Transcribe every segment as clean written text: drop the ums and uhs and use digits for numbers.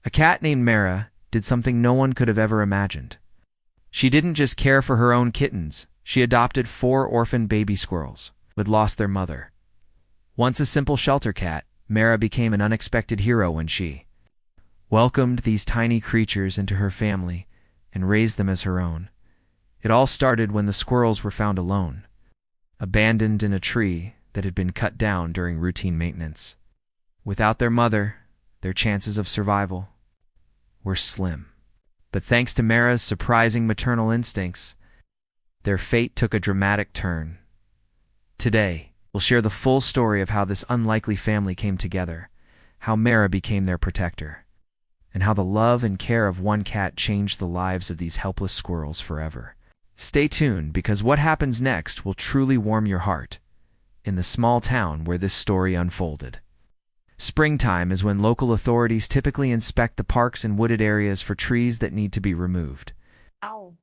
A cat named Mara did something no one could have ever imagined. She didn't just care for her own kittens, she adopted 4 orphaned baby squirrels who had lost their mother. Once a simple shelter cat, Mara became an unexpected hero when she welcomed these tiny creatures into her family and raised them as her own. It all started when the squirrels were found alone, abandoned in a tree that had been cut down during routine maintenance. Without their mother, their chances of survival were slim. But thanks to Mara's surprising maternal instincts, their fate took a dramatic turn. Today, we'll share the full story of how this unlikely family came together, how Mara became their protector, and how the love and care of one cat changed the lives of these helpless squirrels forever. Stay tuned, because what happens next will truly warm your heart in the small town where this story unfolded. Springtime is when local authorities typically inspect the parks and wooded areas for trees that need to be removed. Ow.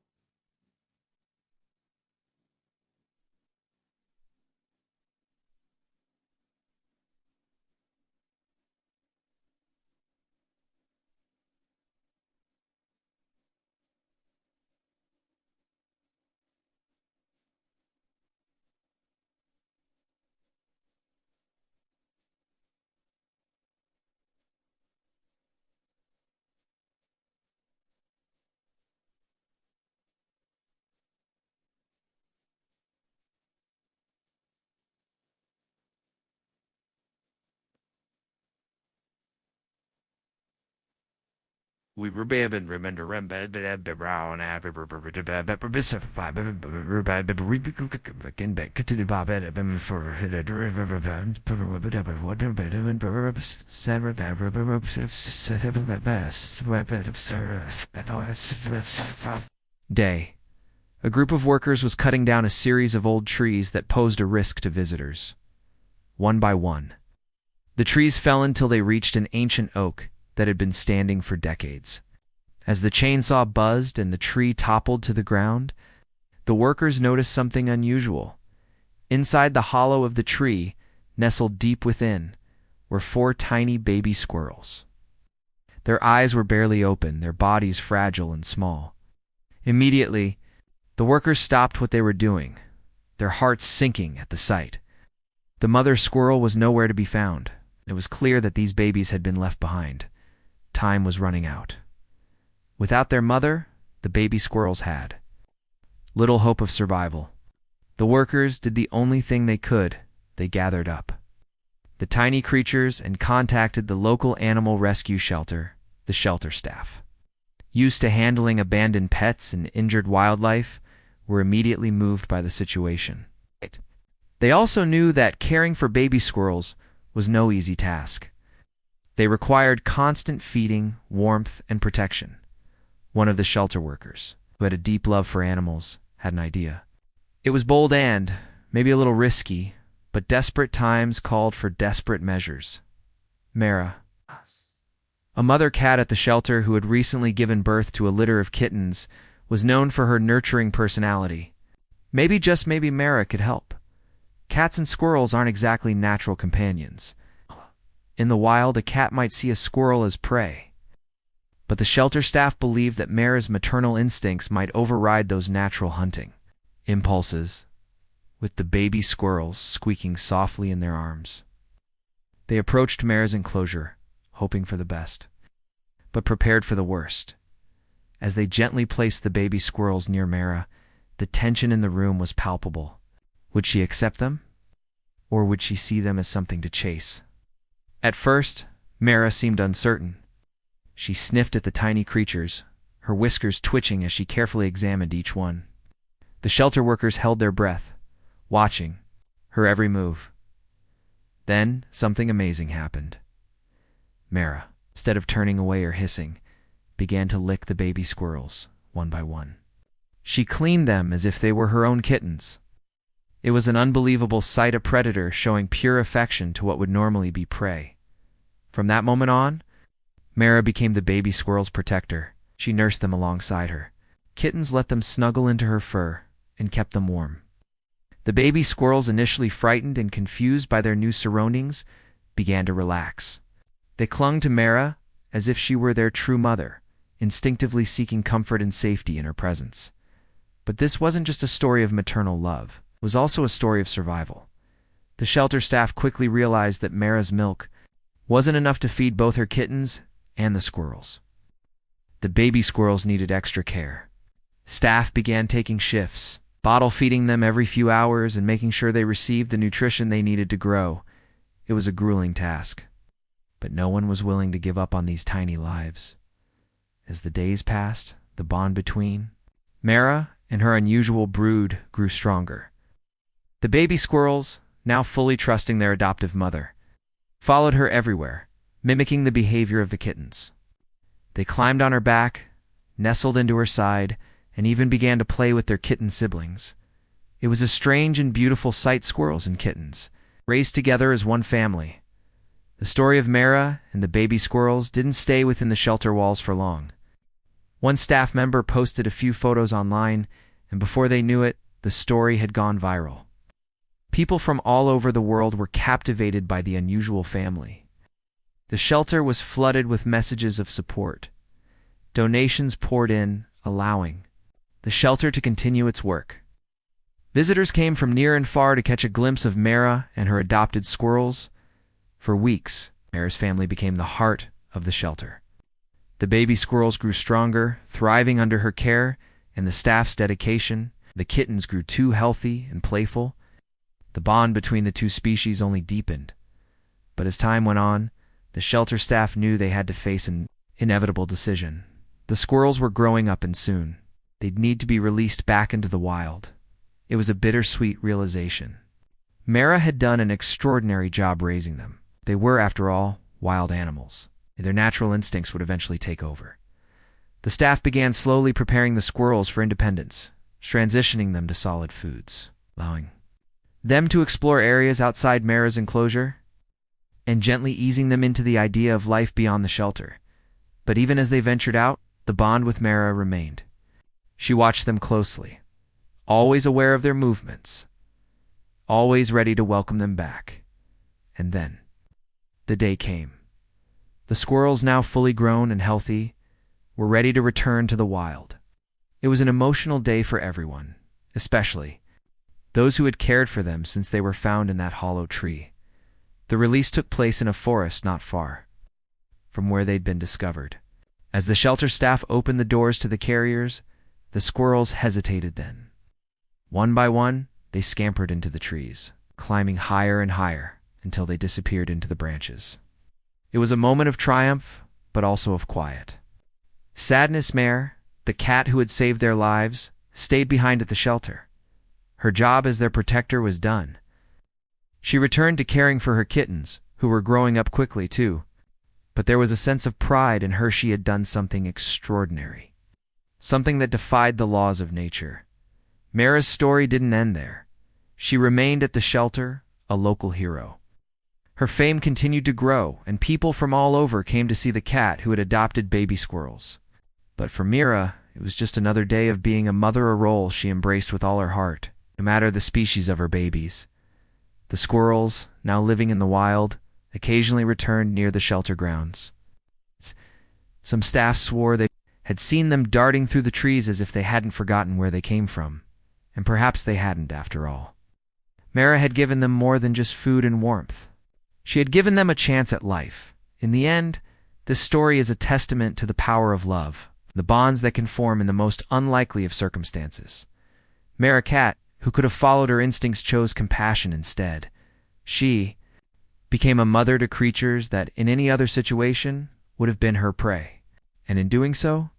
We were babbing, remember, brown, Day. A group of workers was cutting down a series of old trees that posed a risk to visitors. One by one, the trees fell until they reached an ancient oak that had been standing for decades. As the chainsaw buzzed and the tree toppled to the ground, the workers noticed something unusual. Inside the hollow of the tree, nestled deep within, were 4 tiny baby squirrels. Their eyes were barely open, their bodies fragile and small. Immediately, the workers stopped what they were doing, their hearts sinking at the sight. The mother squirrel was nowhere to be found. It was clear that these babies had been left behind. Time was running out. Without their mother, the baby squirrels had little hope of survival. The workers did the only thing they could. They gathered up the tiny creatures and contacted the local animal rescue shelter, the shelter staff. Used to handling abandoned pets and injured wildlife, were immediately moved by the situation. They also knew that caring for baby squirrels was no easy task. They required constant feeding, warmth, and protection. One of the shelter workers, who had a deep love for animals, had an idea. It was bold and, maybe a little risky, but desperate times called for desperate measures. Mara, a mother cat at the shelter who had recently given birth to a litter of kittens, was known for her nurturing personality. Maybe, just maybe, Mara could help. Cats and squirrels aren't exactly natural companions. In the wild, a cat might see a squirrel as prey. But the shelter staff believed that Mara's maternal instincts might override those natural hunting impulses, with the baby squirrels squeaking softly in their arms. They approached Mara's enclosure, hoping for the best, but prepared for the worst. As they gently placed the baby squirrels near Mara, the tension in the room was palpable. Would she accept them? Or would she see them as something to chase? At first, Mara seemed uncertain. She sniffed at the tiny creatures, her whiskers twitching as she carefully examined each one. The shelter workers held their breath, watching her every move. Then, something amazing happened. Mara, instead of turning away or hissing, began to lick the baby squirrels, one by one. She cleaned them as if they were her own kittens. It was an unbelievable sight, a predator showing pure affection to what would normally be prey. From that moment on, Mara became the baby squirrel's protector. She nursed them alongside her. Kittens let them snuggle into her fur and kept them warm. The baby squirrels, initially frightened and confused by their new surroundings, began to relax. They clung to Mara as if she were their true mother, instinctively seeking comfort and safety in her presence. But this wasn't just a story of maternal love. It was also a story of survival. The shelter staff quickly realized that Mara's milk wasn't enough to feed both her kittens and the squirrels. The baby squirrels needed extra care. Staff began taking shifts, bottle feeding them every few hours and making sure they received the nutrition they needed to grow. It was a grueling task. But no one was willing to give up on these tiny lives. As the days passed, the bond between Mara and her unusual brood grew stronger. The baby squirrels, now fully trusting their adoptive mother, followed her everywhere, mimicking the behavior of the kittens. They climbed on her back, nestled into her side, and even began to play with their kitten siblings. It was a strange and beautiful sight, squirrels and kittens, raised together as one family. The story of Mara and the baby squirrels didn't stay within the shelter walls for long. One staff member posted a few photos online, and before they knew it, the story had gone viral. People from all over the world were captivated by the unusual family. The shelter was flooded with messages of support. Donations poured in, allowing the shelter to continue its work. Visitors came from near and far to catch a glimpse of Mara and her adopted squirrels. For weeks, Mara's family became the heart of the shelter. The baby squirrels grew stronger, thriving under her care and the staff's dedication. The kittens grew too healthy and playful. The bond between the two species only deepened. But as time went on, the shelter staff knew they had to face an inevitable decision. The squirrels were growing up, and soon they'd need to be released back into the wild. It was a bittersweet realization. Mara had done an extraordinary job raising them. They were, after all, wild animals. Their natural instincts would eventually take over. The staff began slowly preparing the squirrels for independence, transitioning them to solid foods, allowing them to explore areas outside Mara's enclosure, and gently easing them into the idea of life beyond the shelter. But even as they ventured out, the bond with Mara remained. She watched them closely, always aware of their movements, always ready to welcome them back. And then, the day came. The squirrels, now fully grown and healthy, were ready to return to the wild. It was an emotional day for everyone, especially those who had cared for them since they were found in that hollow tree. The release took place in a forest not far from where they'd been discovered. As the shelter staff opened the doors to the carriers, the squirrels hesitated then. One by one, they scampered into the trees, climbing higher and higher until they disappeared into the branches. It was a moment of triumph, but also of quiet. Sadness Mare, the cat who had saved their lives, stayed behind at the shelter. Her job as their protector was done. She returned to caring for her kittens, who were growing up quickly too. But there was a sense of pride in her. She had done something extraordinary, something that defied the laws of nature. Mara's story didn't end there. She remained at the shelter, a local hero. Her fame continued to grow, and people from all over came to see the cat who had adopted baby squirrels. But for Mira, it was just another day of being a mother, a role she embraced with all her heart, no matter the species of her babies. The squirrels, now living in the wild, occasionally returned near the shelter grounds. Some staff swore they had seen them darting through the trees as if they hadn't forgotten where they came from. And perhaps they hadn't after all. Mara had given them more than just food and warmth. She had given them a chance at life. In the end, this story is a testament to the power of love, the bonds that can form in the most unlikely of circumstances. Mara Cat, who could have followed her instincts, chose compassion instead. She became a mother to creatures that, in any other situation, would have been her prey. And in doing so,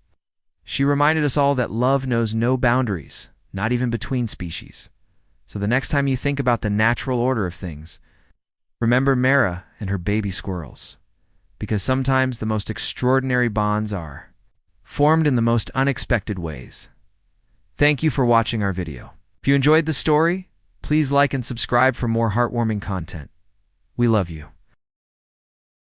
she reminded us all that love knows no boundaries, not even between species. So the next time you think about the natural order of things, remember Mara and her baby squirrels, because sometimes the most extraordinary bonds are formed in the most unexpected ways. Thank you for watching our video. If you enjoyed the story, please like and subscribe for more heartwarming content. We love you.